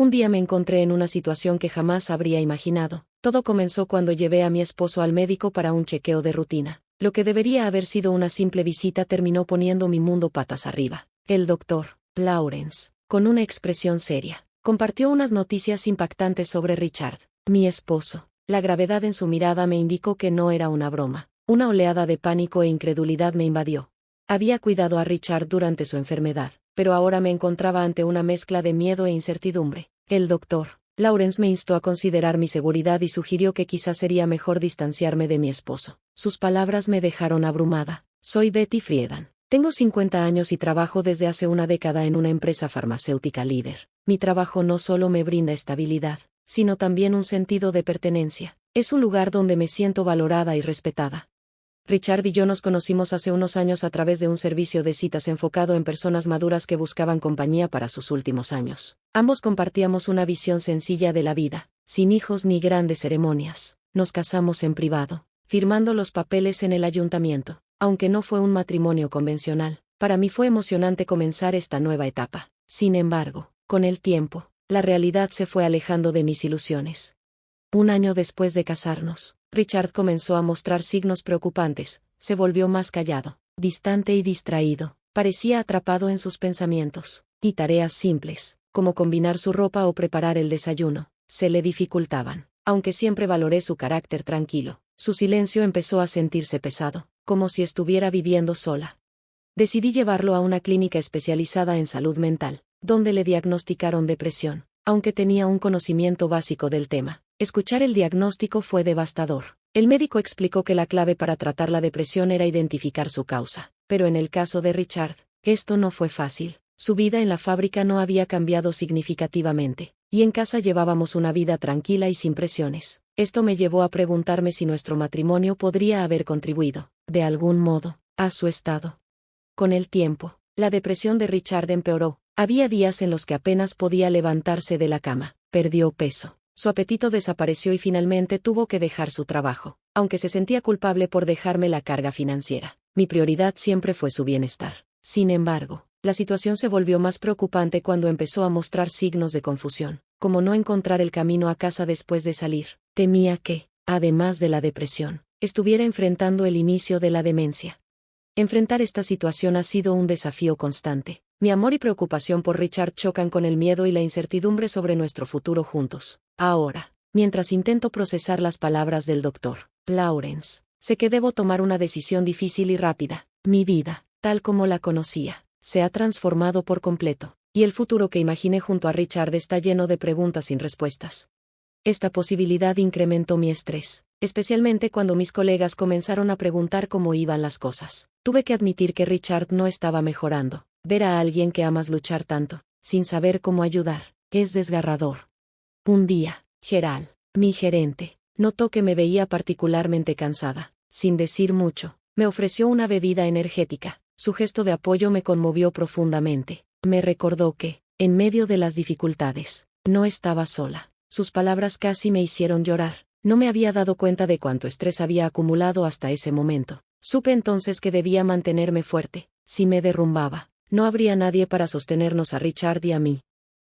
Un día me encontré en una situación que jamás habría imaginado. Todo comenzó cuando llevé a mi esposo al médico para un chequeo de rutina. Lo que debería haber sido una simple visita terminó poniendo mi mundo patas arriba. El doctor Lawrence, con una expresión seria, compartió unas noticias impactantes sobre Richard, mi esposo. La gravedad en su mirada me indicó que no era una broma. Una oleada de pánico e incredulidad me invadió. Había cuidado a Richard durante su enfermedad, pero ahora me encontraba ante una mezcla de miedo e incertidumbre. El doctor Lawrence me instó a considerar mi seguridad y sugirió que quizás sería mejor distanciarme de mi esposo. Sus palabras me dejaron abrumada. Soy Betty Friedan. Tengo 50 años y trabajo desde hace una década en una empresa farmacéutica líder. Mi trabajo no solo me brinda estabilidad, sino también un sentido de pertenencia. Es un lugar donde me siento valorada y respetada. Richard y yo nos conocimos hace unos años a través de un servicio de citas enfocado en personas maduras que buscaban compañía para sus últimos años. Ambos compartíamos una visión sencilla de la vida, sin hijos ni grandes ceremonias. Nos casamos en privado, firmando los papeles en el ayuntamiento. Aunque no fue un matrimonio convencional, para mí fue emocionante comenzar esta nueva etapa. Sin embargo, con el tiempo, la realidad se fue alejando de mis ilusiones. Un año después de casarnos, Richard comenzó a mostrar signos preocupantes. Se volvió más callado, distante y distraído. Parecía atrapado en sus pensamientos, y tareas simples, como combinar su ropa o preparar el desayuno, se le dificultaban. Aunque siempre valoré su carácter tranquilo, su silencio empezó a sentirse pesado, como si estuviera viviendo sola. Decidí llevarlo a una clínica especializada en salud mental, donde le diagnosticaron depresión, aunque tenía un conocimiento básico del tema. Escuchar el diagnóstico fue devastador. El médico explicó que la clave para tratar la depresión era identificar su causa, pero en el caso de Richard, esto no fue fácil. Su vida en la fábrica no había cambiado significativamente, y en casa llevábamos una vida tranquila y sin presiones. Esto me llevó a preguntarme si nuestro matrimonio podría haber contribuido, de algún modo, a su estado. Con el tiempo, la depresión de Richard empeoró. Había días en los que apenas podía levantarse de la cama. Perdió peso. Su apetito desapareció y finalmente tuvo que dejar su trabajo, aunque se sentía culpable por dejarme la carga financiera. Mi prioridad siempre fue su bienestar. Sin embargo, la situación se volvió más preocupante cuando empezó a mostrar signos de confusión, como no encontrar el camino a casa después de salir. Temía que, además de la depresión, estuviera enfrentando el inicio de la demencia. Enfrentar esta situación ha sido un desafío constante. Mi amor y preocupación por Richard chocan con el miedo y la incertidumbre sobre nuestro futuro juntos. Ahora, mientras intento procesar las palabras del doctor Lawrence, sé que debo tomar una decisión difícil y rápida. Mi vida, tal como la conocía, se ha transformado por completo, y el futuro que imaginé junto a Richard está lleno de preguntas sin respuestas. Esta posibilidad incrementó mi estrés, especialmente cuando mis colegas comenzaron a preguntar cómo iban las cosas. Tuve que admitir que Richard no estaba mejorando. Ver a alguien que amas luchar tanto, sin saber cómo ayudar, es desgarrador. Un día, Gerald, mi gerente, notó que me veía particularmente cansada. Sin decir mucho, me ofreció una bebida energética. Su gesto de apoyo me conmovió profundamente. Me recordó que, en medio de las dificultades, no estaba sola. Sus palabras casi me hicieron llorar. No me había dado cuenta de cuánto estrés había acumulado hasta ese momento. Supe entonces que debía mantenerme fuerte. Si me derrumbaba, no habría nadie para sostenernos a Richard y a mí.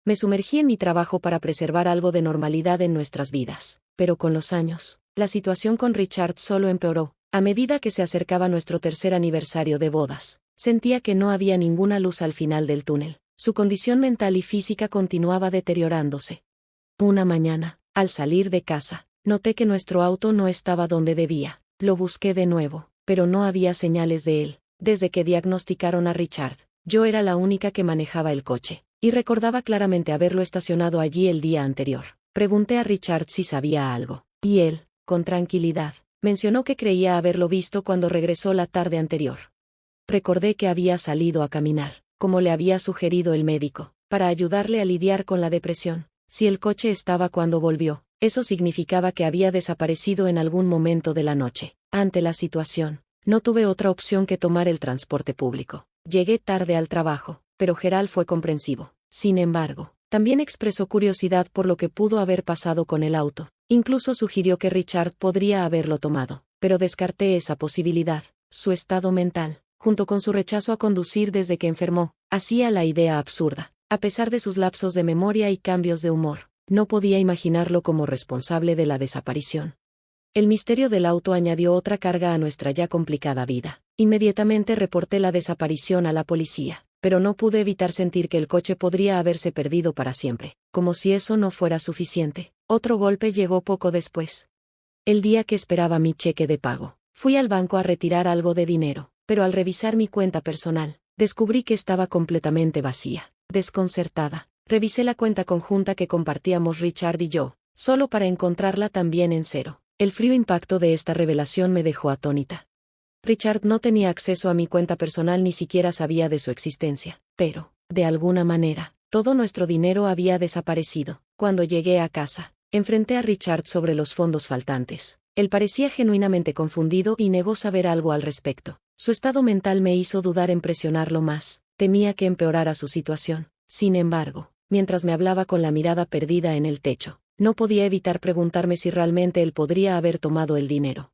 Me sumergí en mi trabajo para preservar algo de normalidad en nuestras vidas. Pero con los años, la situación con Richard solo empeoró. A medida que se acercaba nuestro tercer aniversario de bodas, sentía que no había ninguna luz al final del túnel. Su condición mental y física continuaba deteriorándose. Una mañana, al salir de casa, noté que nuestro auto no estaba donde debía. Lo busqué de nuevo, pero no había señales de él. Desde que diagnosticaron a Richard, yo era la única que manejaba el coche, y recordaba claramente haberlo estacionado allí el día anterior. Pregunté a Richard si sabía algo, y él, con tranquilidad, mencionó que creía haberlo visto cuando regresó la tarde anterior. Recordé que había salido a caminar, como le había sugerido el médico, para ayudarle a lidiar con la depresión. Si el coche estaba cuando volvió, eso significaba que había desaparecido en algún momento de la noche. Ante la situación, no tuve otra opción que tomar el transporte público. Llegué tarde al trabajo, pero Gerald fue comprensivo. Sin embargo, también expresó curiosidad por lo que pudo haber pasado con el auto. Incluso sugirió que Richard podría haberlo tomado, pero descarté esa posibilidad. Su estado mental, junto con su rechazo a conducir desde que enfermó, Hacía la idea absurda. A pesar de sus lapsos de memoria y cambios de humor, no podía imaginarlo como responsable de la desaparición. El misterio del auto añadió otra carga a nuestra ya complicada vida. Inmediatamente reporté la desaparición a la policía, pero no pude evitar sentir que el coche podría haberse perdido para siempre. Como si eso no fuera suficiente, otro golpe llegó poco después. El día que esperaba mi cheque de pago, fui al banco a retirar algo de dinero, pero al revisar mi cuenta personal, descubrí que estaba completamente vacía. Desconcertada, revisé la cuenta conjunta que compartíamos Richard y yo, solo para encontrarla también en cero. El frío impacto de esta revelación me dejó atónita. Richard no tenía acceso a mi cuenta personal, ni siquiera sabía de su existencia, pero, de alguna manera, todo nuestro dinero había desaparecido. Cuando llegué a casa, enfrenté a Richard sobre los fondos faltantes. Él parecía genuinamente confundido y negó saber algo al respecto. Su estado mental me hizo dudar en presionarlo más. Temía que empeorara su situación. Sin embargo, mientras me hablaba con la mirada perdida en el techo, no podía evitar preguntarme si realmente él podría haber tomado el dinero.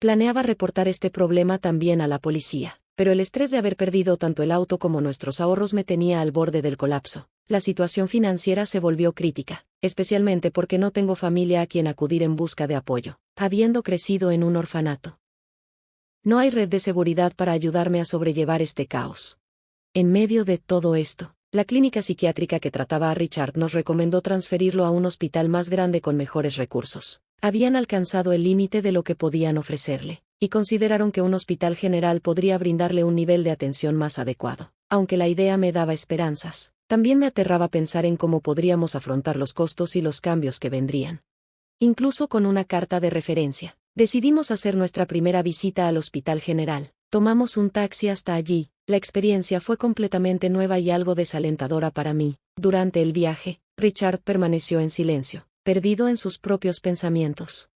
Planeaba reportar este problema también a la policía, pero el estrés de haber perdido tanto el auto como nuestros ahorros me tenía al borde del colapso. La situación financiera se volvió crítica, especialmente porque no tengo familia a quien acudir en busca de apoyo, habiendo crecido en un orfanato. No hay red de seguridad para ayudarme a sobrellevar este caos. En medio de todo esto, la clínica psiquiátrica que trataba a Richard nos recomendó transferirlo a un hospital más grande con mejores recursos. Habían alcanzado el límite de lo que podían ofrecerle, y consideraron que un hospital general podría brindarle un nivel de atención más adecuado. Aunque la idea me daba esperanzas, también me aterraba pensar en cómo podríamos afrontar los costos y los cambios que vendrían. Incluso con una carta de referencia, decidimos hacer nuestra primera visita al hospital general. Tomamos un taxi hasta allí. La experiencia fue completamente nueva y algo desalentadora para mí. Durante el viaje, Richard permaneció en silencio, perdido en sus propios pensamientos.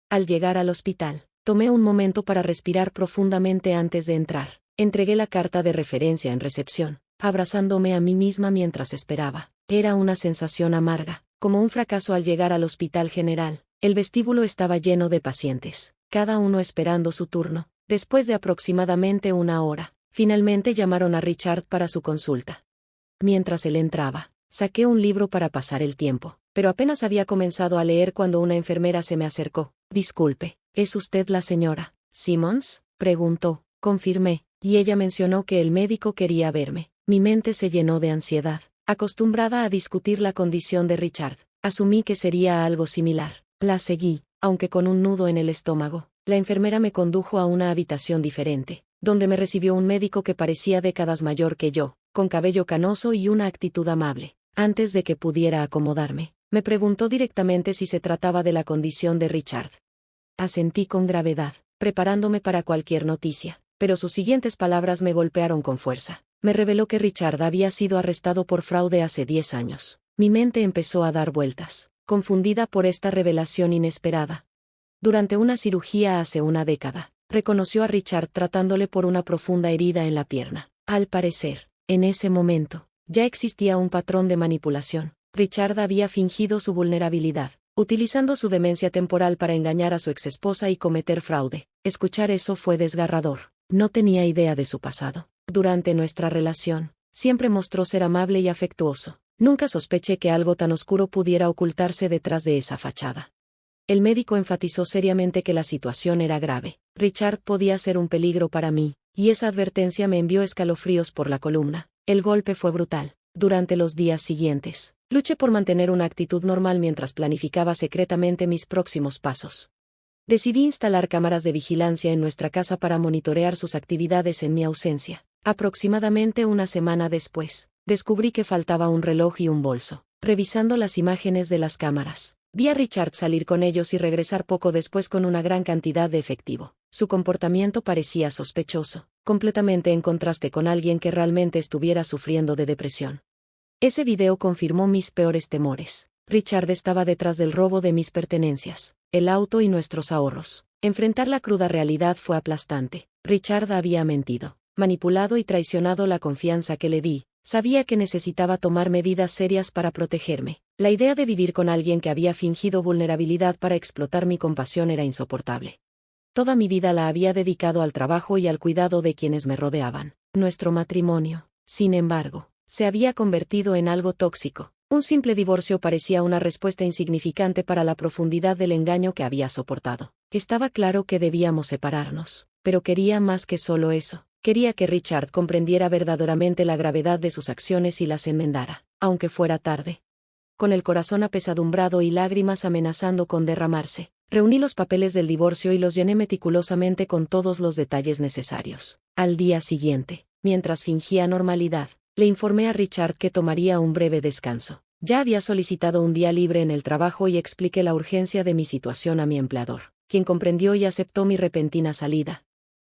Al llegar al hospital, tomé un momento para respirar profundamente antes de entrar. Entregué la carta de referencia en recepción, abrazándome a mí misma mientras esperaba. Era una sensación amarga, como un fracaso al llegar al hospital general. El vestíbulo estaba lleno de pacientes, cada uno esperando su turno. Después de aproximadamente una hora, finalmente llamaron a Richard para su consulta. Mientras él entraba, saqué un libro para pasar el tiempo, pero apenas había comenzado a leer cuando una enfermera se me acercó. «Disculpe, ¿es usted la señora Simmons?», preguntó. Confirmé, y ella mencionó que el médico quería verme. Mi mente se llenó de ansiedad. Acostumbrada a discutir la condición de Richard, asumí que sería algo similar. La seguí, aunque con un nudo en el estómago. La enfermera me condujo a una habitación diferente, donde me recibió un médico que parecía décadas mayor que yo, con cabello canoso y una actitud amable. Antes de que pudiera acomodarme, me preguntó directamente si se trataba de la condición de Richard. Asentí con gravedad, preparándome para cualquier noticia, pero sus siguientes palabras me golpearon con fuerza. Me reveló que Richard había sido arrestado por fraude hace 10 años. Mi mente empezó a dar vueltas, confundida por esta revelación inesperada. Durante una cirugía hace una década, reconoció a Richard tratándole por una profunda herida en la pierna. Al parecer, en ese momento, ya existía un patrón de manipulación. Richard había fingido su vulnerabilidad, utilizando su demencia temporal para engañar a su exesposa y cometer fraude. Escuchar eso fue desgarrador. No tenía idea de su pasado. Durante nuestra relación, siempre mostró ser amable y afectuoso. Nunca sospeché que algo tan oscuro pudiera ocultarse detrás de esa fachada. El médico enfatizó seriamente que la situación era grave. Richard podía ser un peligro para mí, y esa advertencia me envió escalofríos por la columna. El golpe fue brutal. Durante los días siguientes, luché por mantener una actitud normal mientras planificaba secretamente mis próximos pasos. Decidí instalar cámaras de vigilancia en nuestra casa para monitorear sus actividades en mi ausencia. Aproximadamente una semana después, descubrí que faltaba un reloj y un bolso. Revisando las imágenes de las cámaras, vi a Richard salir con ellos y regresar poco después con una gran cantidad de efectivo. Su comportamiento parecía sospechoso, completamente en contraste con alguien que realmente estuviera sufriendo de depresión. Ese video confirmó mis peores temores. Richard estaba detrás del robo de mis pertenencias, el auto y nuestros ahorros. Enfrentar la cruda realidad fue aplastante. Richard había mentido, manipulado y traicionado la confianza que le di. Sabía que necesitaba tomar medidas serias para protegerme. La idea de vivir con alguien que había fingido vulnerabilidad para explotar mi compasión era insoportable. Toda mi vida la había dedicado al trabajo y al cuidado de quienes me rodeaban. Nuestro matrimonio, Sin embargo, se había convertido en algo tóxico. Un simple divorcio parecía una respuesta insignificante para la profundidad del engaño que había soportado. Estaba claro que debíamos separarnos, pero quería más que solo eso. Quería que Richard comprendiera verdaderamente la gravedad de sus acciones y las enmendara, aunque fuera tarde. Con el corazón apesadumbrado y lágrimas amenazando con derramarse, reuní los papeles del divorcio y los llené meticulosamente con todos los detalles necesarios. Al día siguiente, mientras fingía normalidad, le informé a Richard que tomaría un breve descanso. Ya había solicitado un día libre en el trabajo y expliqué la urgencia de mi situación a mi empleador, quien comprendió y aceptó mi repentina salida.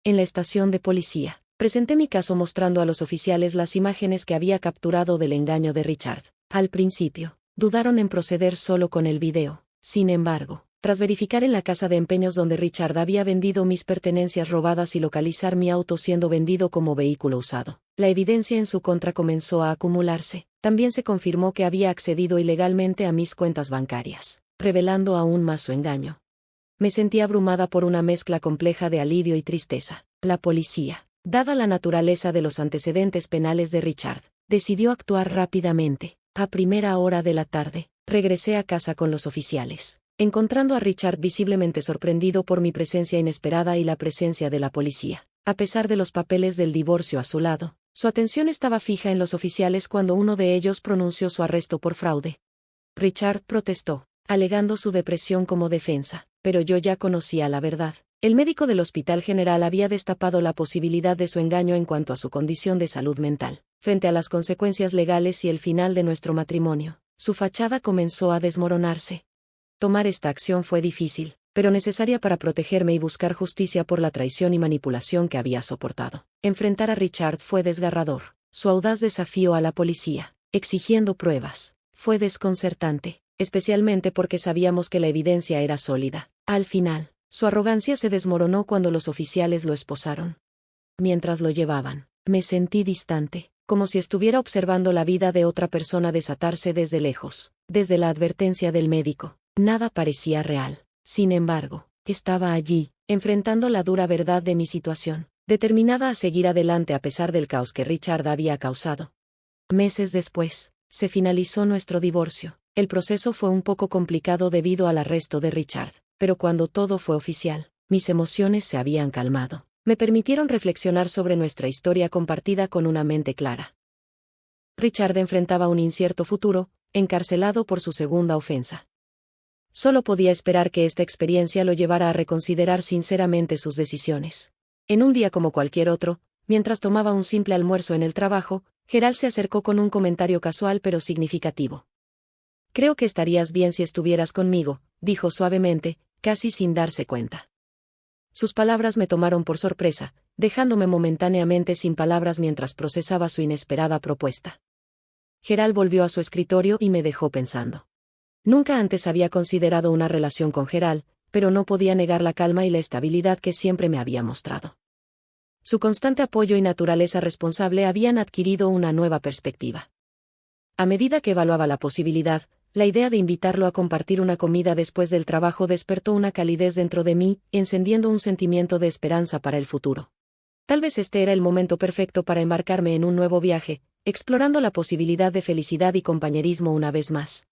En la estación de policía, presenté mi caso mostrando a los oficiales las imágenes que había capturado del engaño de Richard. Al principio, dudaron en proceder solo con el video. Sin embargo, tras verificar en la casa de empeños donde Richard había vendido mis pertenencias robadas y localizar mi auto siendo vendido como vehículo usado, la evidencia en su contra comenzó a acumularse. También se confirmó que había accedido ilegalmente a mis cuentas bancarias, revelando aún más su engaño. Me sentí abrumada por una mezcla compleja de alivio y tristeza. La policía, dada la naturaleza de los antecedentes penales de Richard, decidió actuar rápidamente. A primera hora de la tarde, regresé a casa con los oficiales, encontrando a Richard visiblemente sorprendido por mi presencia inesperada y la presencia de la policía. A pesar de los papeles del divorcio a su lado, su atención estaba fija en los oficiales cuando uno de ellos pronunció su arresto por fraude. Richard protestó, alegando su depresión como defensa, pero yo ya conocía la verdad. El médico del Hospital General había destapado la posibilidad de su engaño en cuanto a su condición de salud mental. Frente a las consecuencias legales y el final de nuestro matrimonio, su fachada comenzó a desmoronarse. Tomar esta acción fue difícil, pero necesaria para protegerme y buscar justicia por la traición y manipulación que había soportado. Enfrentar a Richard fue desgarrador. Su audaz desafío a la policía, exigiendo pruebas, fue desconcertante, especialmente porque sabíamos que la evidencia era sólida. Al final, su arrogancia se desmoronó cuando los oficiales lo esposaron. Mientras lo llevaban, me sentí distante, como si estuviera observando la vida de otra persona desatarse desde lejos. Desde la advertencia del médico, nada parecía real. Sin embargo, estaba allí, enfrentando la dura verdad de mi situación, determinada a seguir adelante a pesar del caos que Richard había causado. Meses después, se finalizó nuestro divorcio. El proceso fue un poco complicado debido al arresto de Richard, pero cuando todo fue oficial, mis emociones se habían calmado. Me permitieron reflexionar sobre nuestra historia compartida con una mente clara. Richard enfrentaba un incierto futuro, encarcelado por su segunda ofensa. Solo podía esperar que esta experiencia lo llevara a reconsiderar sinceramente sus decisiones. En un día como cualquier otro, mientras tomaba un simple almuerzo en el trabajo, Gerald se acercó con un comentario casual pero significativo. «Creo que estarías bien si estuvieras conmigo», dijo suavemente, casi sin darse cuenta. Sus palabras me tomaron por sorpresa, dejándome momentáneamente sin palabras mientras procesaba su inesperada propuesta. Gerald volvió a su escritorio y me dejó pensando. Nunca antes había considerado una relación con Gerald, pero no podía negar la calma y la estabilidad que siempre me había mostrado. Su constante apoyo y naturaleza responsable habían adquirido una nueva perspectiva. A medida que evaluaba la posibilidad, la idea de invitarlo a compartir una comida después del trabajo despertó una calidez dentro de mí, encendiendo un sentimiento de esperanza para el futuro. Tal vez este era el momento perfecto para embarcarme en un nuevo viaje, explorando la posibilidad de felicidad y compañerismo una vez más.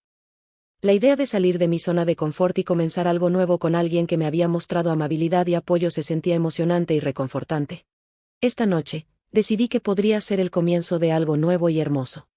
La idea de salir de mi zona de confort y comenzar algo nuevo con alguien que me había mostrado amabilidad y apoyo se sentía emocionante y reconfortante. Esta noche, decidí que podría ser el comienzo de algo nuevo y hermoso.